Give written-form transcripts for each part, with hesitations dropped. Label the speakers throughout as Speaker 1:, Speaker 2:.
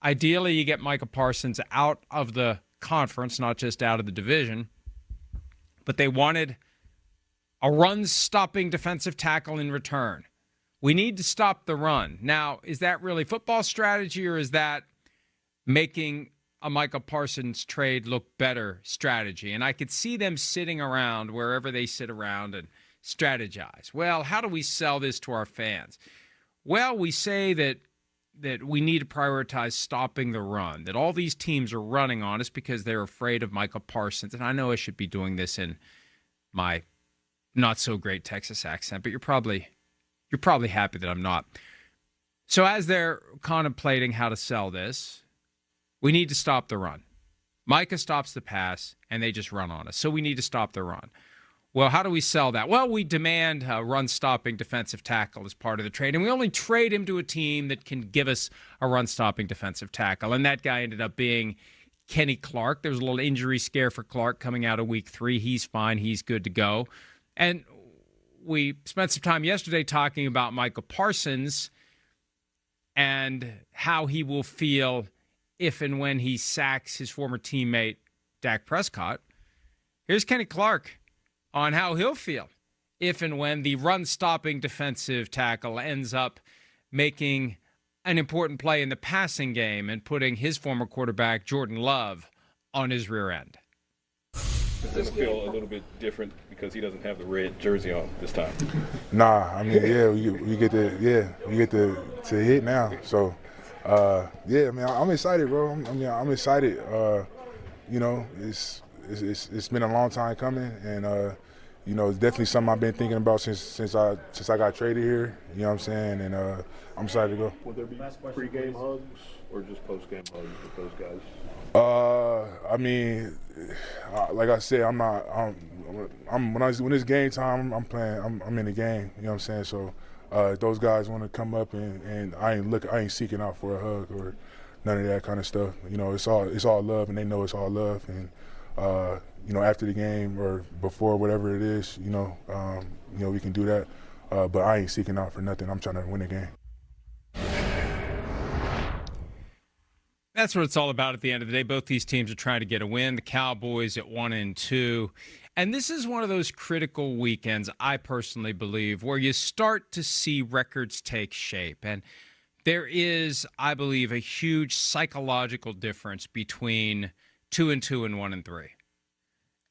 Speaker 1: Ideally, you get Micah Parsons out of the conference, not just out of the division. But they wanted a run-stopping defensive tackle in return. We need to stop the run. Now, is that really football strategy, or is that making a Micah Parsons trade look better strategy? And I could see them sitting around wherever they sit around and strategize. Well, how do we sell this to our fans? Well, we say that we need to prioritize stopping the run, that all these teams are running on us because they're afraid of Micah Parsons. And I know I should be doing this in my not-so-great Texas accent, but you're probably happy that I'm not. So as they're contemplating how to sell this, we need to stop the run. Micah stops the pass, and they just run on us. So we need to stop the run. Well, how do we sell that? Well, we demand a run-stopping defensive tackle as part of the trade, and we only trade him to a team that can give us a run-stopping defensive tackle. And that guy ended up being Kenny Clark. There was a little injury scare for Clark coming out of week 3. He's fine. He's good to go. And we spent some time yesterday talking about Micah Parsons and how he will feel if and when he sacks his former teammate, Dak Prescott. Here's Kenny Clark on how he'll feel if and when the run-stopping defensive tackle ends up making an important play in the passing game and putting his former quarterback, Jordan Love, on his rear end.
Speaker 2: Does this feel a little bit different because he doesn't have the red jersey on this time?
Speaker 3: Nah, I mean, we get to hit now. So, I'm excited, bro. I'm excited. It's been a long time coming, and it's definitely something I've been thinking about since I got traded here. You know what I'm saying? And I'm excited to go.
Speaker 2: Will there be pre-game hugs or just post-game hugs with those guys?
Speaker 3: Like I said, when it's game time, I'm playing. I'm in the game. You know what I'm saying? So if those guys want to come up and I ain't seeking out for a hug or none of that kind of stuff. It's all love, and they know it's all love. And after the game or before, whatever it is, we can do that. But I ain't seeking out for nothing. I'm trying to win the game.
Speaker 1: That's what it's all about at the end of the day. Both these teams are trying to get a win. The Cowboys at 1-2. And this is one of those critical weekends, I personally believe, where you start to see records take shape. And there is, I believe, a huge psychological difference between 2-2 and 1-3.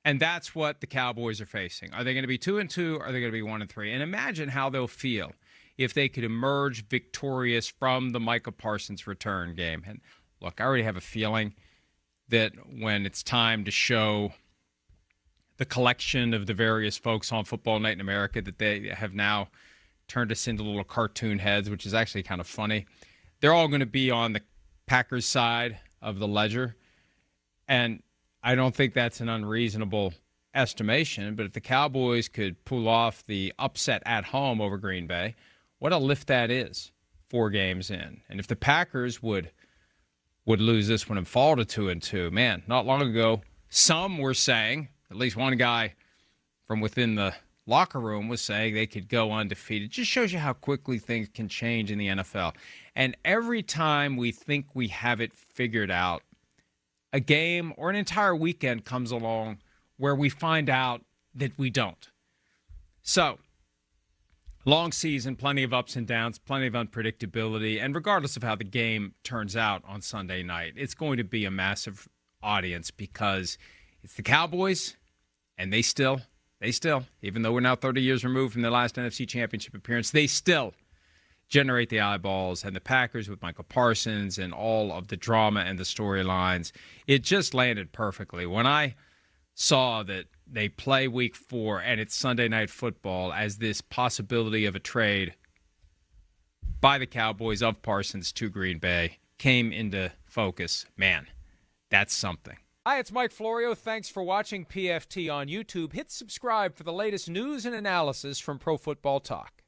Speaker 1: And that's what the Cowboys are facing. Are they going to be 2-2 or are they going to be 1-3? And imagine how they'll feel if they could emerge victorious from the Micah Parsons return game. And look, I already have a feeling that when it's time to show the collection of the various folks on Football Night in America, that they have now turned us into little cartoon heads, which is actually kind of funny. They're all going to be on the Packers side of the ledger. And I don't think that's an unreasonable estimation. But if the Cowboys could pull off the upset at home over Green Bay, what a lift that is 4 games in. And if the Packers would lose this one and fall to 2-2. Man, not long ago, some were saying, at least one guy from within the locker room was saying they could go undefeated. It just shows you how quickly things can change in the NFL. And every time we think we have it figured out, a game or an entire weekend comes along where we find out that we don't. So, long season, plenty of ups and downs, plenty of unpredictability, and regardless of how the game turns out on Sunday night, it's going to be a massive audience because it's the Cowboys, and they still, even though we're now 30 years removed from their last NFC Championship appearance, they still generate the eyeballs. And the Packers with Micah Parsons and all of the drama and the storylines, it just landed perfectly. When I saw that they play week 4 and it's Sunday Night Football as this possibility of a trade by the Cowboys of Parsons to Green Bay came into focus, man, that's something. Hi, it's Mike Florio. Thanks for watching PFT on YouTube. Hit subscribe for the latest news and analysis from Pro Football Talk.